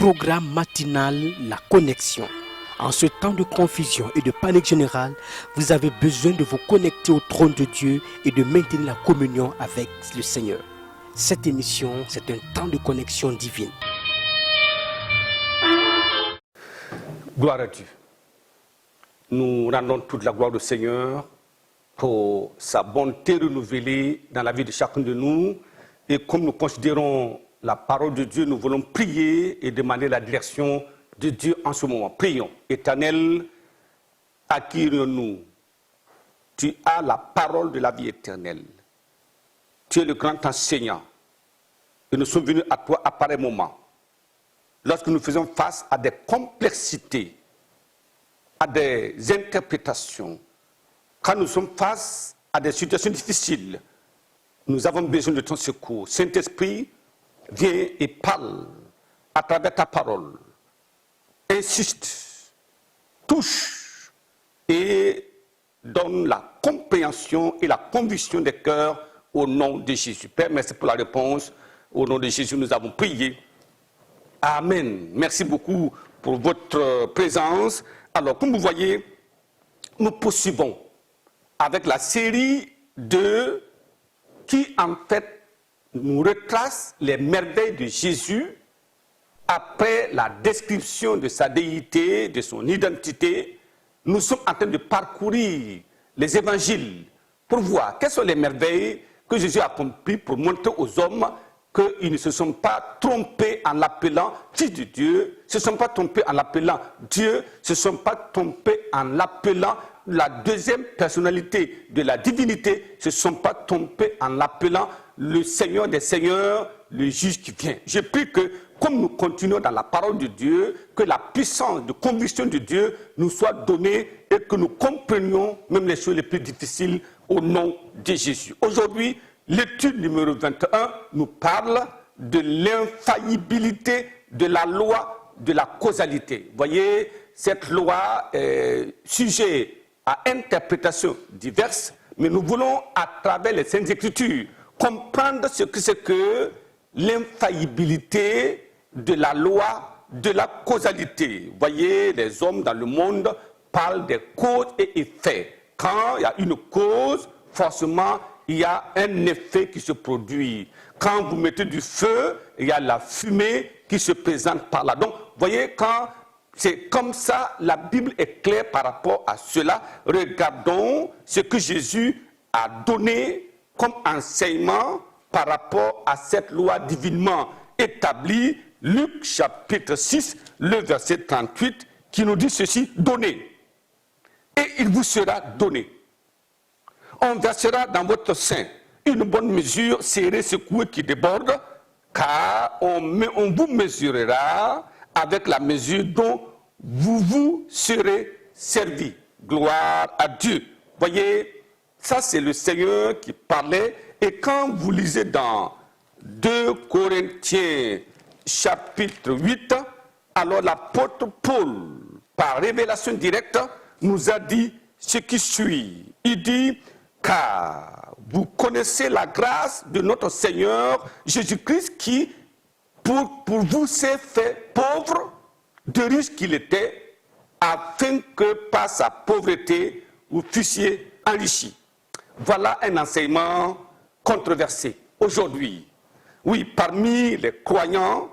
programme matinal La Connexion. En ce temps de confusion et de panique générale, vous avez besoin de vous connecter au trône de Dieu et de maintenir la communion avec le Seigneur. Cette émission, c'est un temps de connexion divine. Gloire à Dieu. Nous rendons toute la gloire au Seigneur pour sa bonté renouvelée dans la vie de chacun de nous. Et comme nous considérons la parole de Dieu, nous voulons prier et demander la direction de Dieu en ce moment. Prions. Éternel, acquérons-nous. Tu as la parole de la vie éternelle. Tu es le grand enseignant. Et nous sommes venus à toi à pareil moment. Lorsque nous faisons face à des complexités, à des interprétations, quand nous sommes face à des situations difficiles, nous avons besoin de ton secours. Saint-Esprit, viens et parle à travers ta parole. Insiste, touche et donne la compréhension et la conviction des cœurs au nom de Jésus. Père, merci pour la réponse. Au nom de Jésus, nous avons prié. Amen. Merci beaucoup pour votre présence. Alors, comme vous voyez, nous poursuivons avec la série qui, en fait, nous retrace les merveilles de Jésus après la description de sa déité, de son identité. Nous sommes en train de parcourir les évangiles pour voir quelles sont les merveilles que Jésus a accomplies pour montrer aux hommes qu'ils ne se sont pas trompés en l'appelant Fils de Dieu, ne se sont pas trompés en l'appelant Dieu, ne se sont pas trompés en l'appelant la deuxième personnalité de la divinité, ne se sont pas trompés en l'appelant le Seigneur des Seigneurs, le juge qui vient. Je prie que, comme nous continuons dans la parole de Dieu, que la puissance de conviction de Dieu nous soit donnée et que nous comprenions même les choses les plus difficiles au nom de Jésus. Aujourd'hui, l'étude numéro 21 nous parle de l'infaillibilité de la loi de la causalité. Vous voyez, cette loi est sujet à interprétations diverses, mais nous voulons, à travers les Saintes Écritures, comprendre ce que c'est que l'infaillibilité de la loi de la causalité. Vous voyez, les hommes dans le monde parlent des causes et effets. Quand il y a une cause, forcément, il y a un effet qui se produit. Quand vous mettez du feu, il y a la fumée qui se présente par là. Donc, vous voyez, quand c'est comme ça, la Bible est claire par rapport à cela. Regardons ce que Jésus a donné comme enseignement par rapport à cette loi divinement établie. Luc chapitre 6, le verset 38, qui nous dit ceci: donnez, et il vous sera donné. On versera dans votre sein une bonne mesure, serrée, secouée, qui déborde, car on vous mesurera avec la mesure dont vous vous serez servi. Gloire à Dieu. Voyez, ça c'est le Seigneur qui parlait. Et quand vous lisez dans 2 Corinthiens chapitre 8, alors l'apôtre Paul, par révélation directe, nous a dit ce qui suit. Il dit: car vous connaissez la grâce de notre Seigneur Jésus-Christ qui, pour vous, s'est fait pauvre, de riche qu'il était, afin que par sa pauvreté, vous fussiez enrichis. Voilà un enseignement controversé aujourd'hui. Oui, parmi les croyants,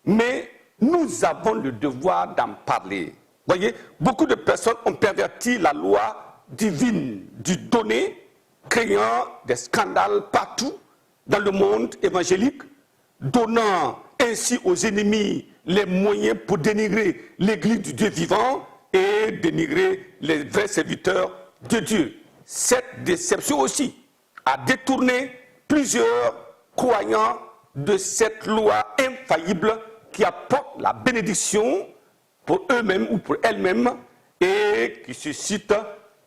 mais nous avons le devoir d'en parler. Vous voyez, beaucoup de personnes ont perverti la loi divine du donner, créant des scandales partout dans le monde évangélique, donnant ainsi aux ennemis les moyens pour dénigrer l'Église du Dieu vivant et dénigrer les vrais serviteurs de Dieu. Cette déception aussi a détourné plusieurs croyants de cette loi infaillible qui apporte la bénédiction pour eux-mêmes ou pour elles-mêmes et qui suscite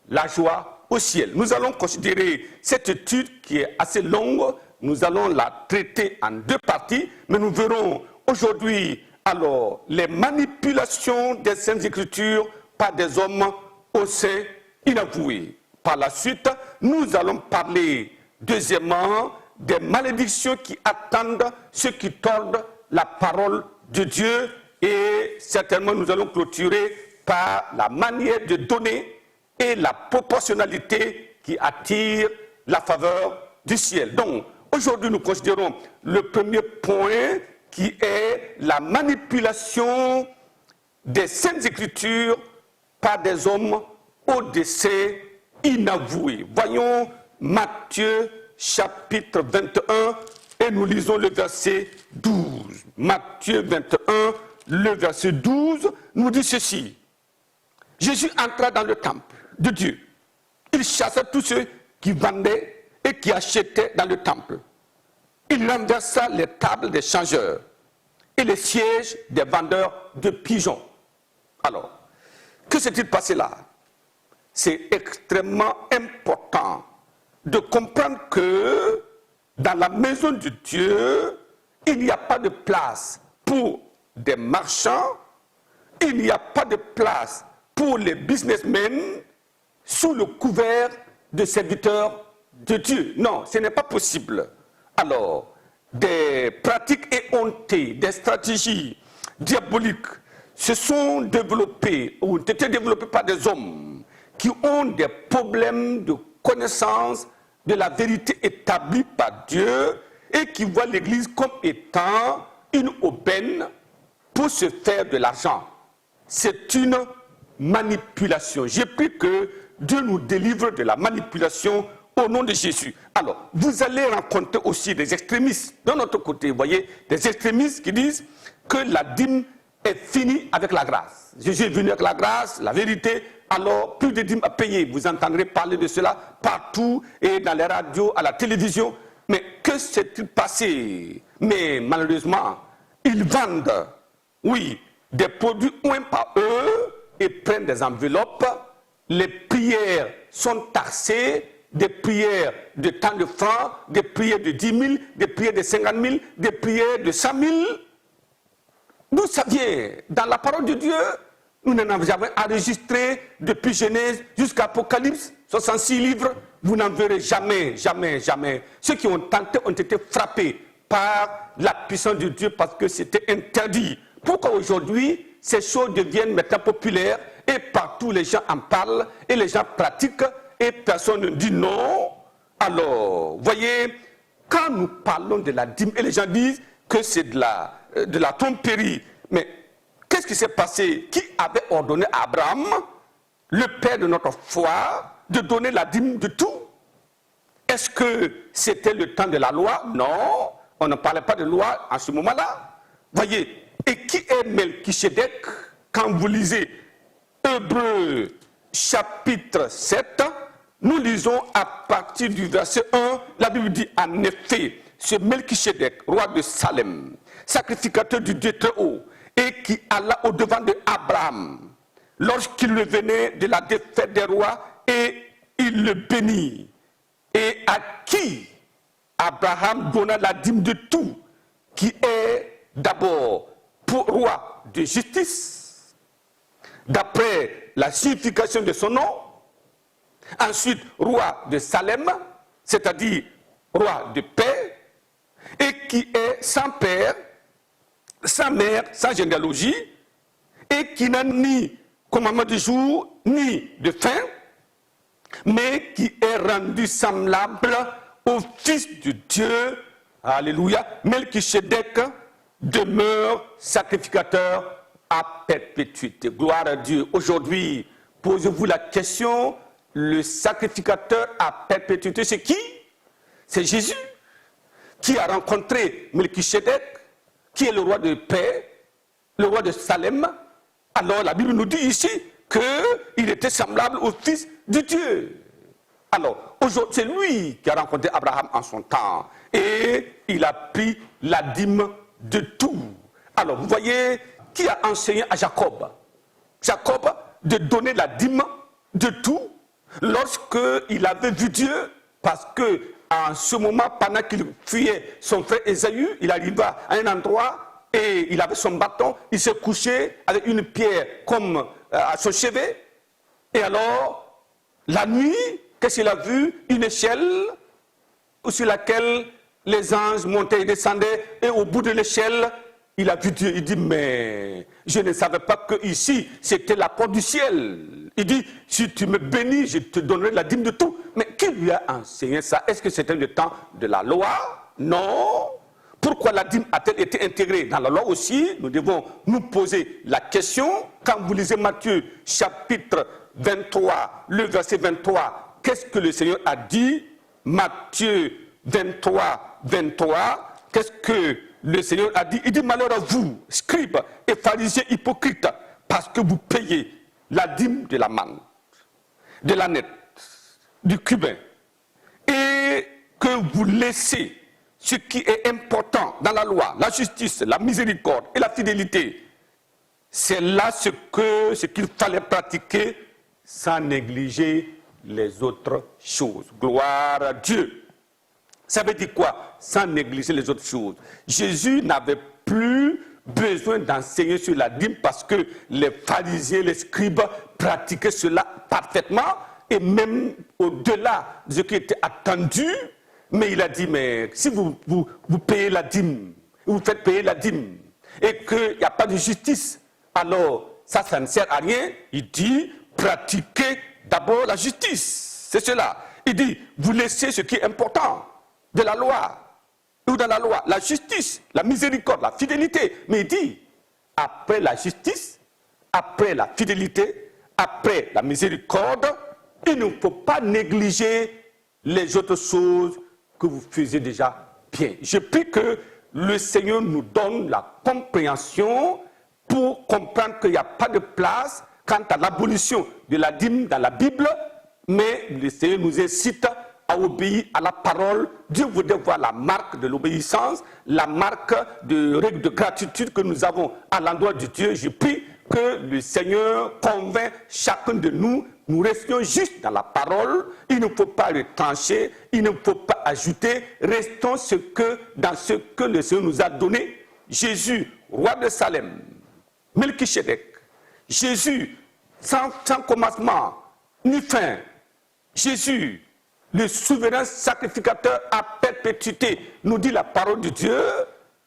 la joie au ciel. Nous allons considérer cette étude qui est assez longue. Nous allons la traiter en 2 parties, mais nous verrons aujourd'hui alors les manipulations des Saintes Écritures par des hommes au sein inavoués. Par la suite, nous allons parler deuxièmement des malédictions qui attendent ceux qui tordent la parole de Dieu et certainement nous allons clôturer par la manière de donner et la proportionnalité qui attire la faveur du ciel. Donc, aujourd'hui, nous considérons le premier point qui est la manipulation des Saintes Écritures par des hommes au décès inavoué. Voyons Matthieu chapitre 21 et nous lisons le verset 12. Matthieu 21, le verset 12 nous dit ceci. Jésus entra dans le temple de Dieu. Il chassa tous ceux qui vendaient et qui achetaient dans le temple. Il renversa les tables des changeurs et les sièges des vendeurs de pigeons. Alors, que s'est-il passé là? C'est extrêmement important de comprendre que dans la maison de Dieu, il n'y a pas de place pour des marchands, il n'y a pas de place pour les businessmen sous le couvert de serviteurs de Dieu. Non, ce n'est pas possible. Alors, des pratiques éhontées, des stratégies diaboliques se sont développées, ou ont été développées par des hommes qui ont des problèmes de connaissance de la vérité établie par Dieu et qui voient l'Église comme étant une aubaine pour se faire de l'argent. C'est une manipulation. J'ai pris que Dieu nous délivre de la manipulation au nom de Jésus. Alors, vous allez rencontrer aussi des extrémistes de notre côté, vous voyez, des extrémistes qui disent que la dîme est finie avec la grâce. Jésus est venu avec la grâce, la vérité, alors plus de dîmes à payer. Vous entendrez parler de cela partout et dans les radios, à la télévision. Mais que s'est-il passé? Mais malheureusement, ils vendent, oui, des produits oints par eux et prennent des enveloppes. Les prières sont taxées, des prières de tant de francs, des prières de 10 000, des prières de 50 000, des prières de 100 000. D'où ça vient? Dans la parole de Dieu, nous n'en avons jamais enregistré depuis Genèse jusqu'à Apocalypse, 66 livres. Vous n'en verrez jamais, jamais, jamais. Ceux qui ont tenté ont été frappés par la puissance de Dieu parce que c'était interdit. Pourquoi aujourd'hui ces choses deviennent maintenant populaires et partout les gens en parlent et les gens pratiquent et personne ne dit non? Alors, voyez, quand nous parlons de la dîme et les gens disent que c'est de la tromperie, mais qu'est-ce qui s'est passé? Qui avait ordonné à Abraham, le père de notre foi, de donner la dîme de tout? Est-ce que c'était le temps de la loi? Non, on ne parlait pas de loi en ce moment-là. Voyez, et qui est Melchisedec? Quand vous lisez Hébreux chapitre 7, nous lisons à partir du verset 1, la Bible dit en effet, ce Melchisedec, roi de Salem, sacrificateur du Dieu très haut, et qui alla au-devant de Abraham, lorsqu'il revenait de la défaite des rois, et il le bénit, et à qui Abraham donna la dîme de tout, qui est d'abord pour roi de justice, d'après la signification de son nom, ensuite roi de Salem, c'est-à-dire roi de paix, et qui est sans père, sans mère, sans généalogie, et qui n'a ni commandement de jour, ni de fin, mais qui est rendu semblable au Fils de Dieu, alléluia, Melchisedec demeure sacrificateur à perpétuité. Gloire à Dieu. Aujourd'hui, posez-vous la question, le sacrificateur à perpétuité, c'est qui? C'est Jésus qui a rencontré Melchisedec, qui est le roi de paix, le roi de Salem. Alors la Bible nous dit ici qu'il était semblable au Fils de Dieu. Alors, aujourd'hui, c'est lui qui a rencontré Abraham en son temps. Et il a pris la dîme de tout. Alors, vous voyez, qui a enseigné à Jacob? Jacob de donner la dîme de tout lorsqu'il avait vu Dieu, parce que en ce moment, pendant qu'il fuyait son frère Ésaü, il arriva à un endroit et il avait son bâton, il s'est couché avec une pierre comme à son chevet. Et alors, la nuit, qu'est-ce qu'il a vu? Une échelle sur laquelle les anges montaient et descendaient, et au bout de l'échelle, il a vu Dieu, il dit, mais je ne savais pas que ici c'était la porte du ciel. Il dit, si tu me bénis, je te donnerai la dîme de tout. Mais qui lui a enseigné ça? Est-ce que c'était le temps de la loi? Non. Pourquoi la dîme a-t-elle été intégrée dans la loi aussi? Nous devons nous poser la question. Quand vous lisez Matthieu chapitre 23, le verset 23, qu'est-ce que le Seigneur a dit? Matthieu 23, 23, qu'est-ce que le Seigneur a dit? Il dit, malheur à vous, scribes et pharisiens hypocrites, parce que vous payez la dîme de la manne, de l'ânette, du cubain, et que vous laissez ce qui est important dans la loi, la justice, la miséricorde et la fidélité. C'est là ce qu'il fallait pratiquer sans négliger les autres choses. Gloire à Dieu. Ça veut dire quoi? Sans négliger les autres choses. Jésus n'avait plus besoin d'enseigner sur la dîme parce que les pharisiens, les scribes pratiquaient cela parfaitement et même au-delà de ce qui était attendu. Mais il a dit, mais si vous payez la dîme, vous faites payer la dîme et qu'il n'y a pas de justice, alors ça ne sert à rien. Il dit, pratiquez d'abord la justice. C'est cela. Il dit, vous laissez ce qui est important de la loi, ou dans la loi, la justice, la miséricorde, la fidélité. Mais il dit, après la justice, après la fidélité, après la miséricorde, il ne faut pas négliger les autres choses que vous faisiez déjà bien. Je prie que le Seigneur nous donne la compréhension pour comprendre qu'il n'y a pas de place quant à l'abolition de la dîme dans la Bible, mais le Seigneur nous incite à obéir à la parole. Dieu voudrait voir la marque de l'obéissance, la marque de règle de gratitude que nous avons à l'endroit de Dieu. Je prie que le Seigneur convainc chacun de nous. Nous restions juste dans la parole, il ne faut pas retrancher, il ne faut pas ajouter, restons dans ce que le Seigneur nous a donné. Jésus, roi de Salem, Melchisedec, Jésus, sans commencement, ni fin, Jésus, le souverain sacrificateur à perpétuité, nous dit la parole de Dieu.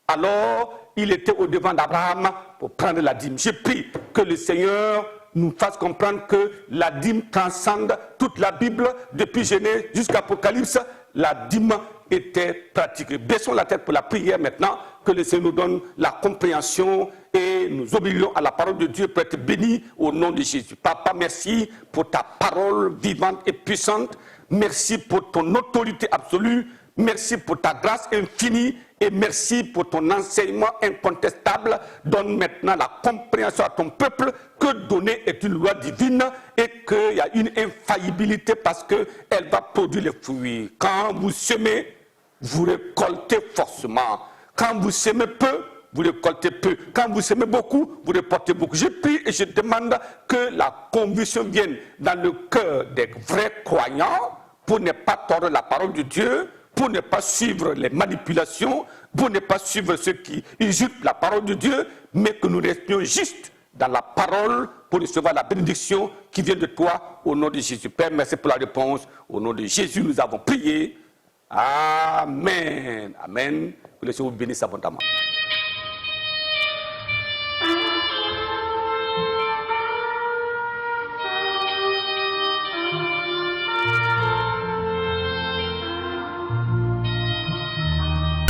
Alors, il était au devant d'Abraham pour prendre la dîme. Je prie que le Seigneur nous fasse comprendre que la dîme transcende toute la Bible, depuis Genèse jusqu'à Apocalypse. La dîme était pratiquée. Baissons la tête pour la prière maintenant, que le Seigneur nous donne la compréhension et nous obéirons à la parole de Dieu pour être bénis au nom de Jésus. Papa, merci pour ta parole vivante et puissante. Merci pour ton autorité absolue. Merci pour ta grâce infinie et merci pour ton enseignement incontestable. Donne maintenant la compréhension à ton peuple que donner est une loi divine et qu'il y a une infaillibilité parce qu'elle va produire les fruits. Quand vous semez, vous récoltez forcément. Quand vous semez peu, vous récoltez peu. Quand vous semez beaucoup, vous récoltez beaucoup. Je prie et je demande que la conviction vienne dans le cœur des vrais croyants pour ne pas tordre la parole de Dieu, pour ne pas suivre les manipulations, pour ne pas suivre ceux qui usurpent la parole de Dieu, mais que nous restions juste dans la parole pour recevoir la bénédiction qui vient de toi au nom de Jésus. Père, merci pour la réponse. Au nom de Jésus, nous avons prié. Amen. Amen. Que le Seigneur vous bénisse abondamment.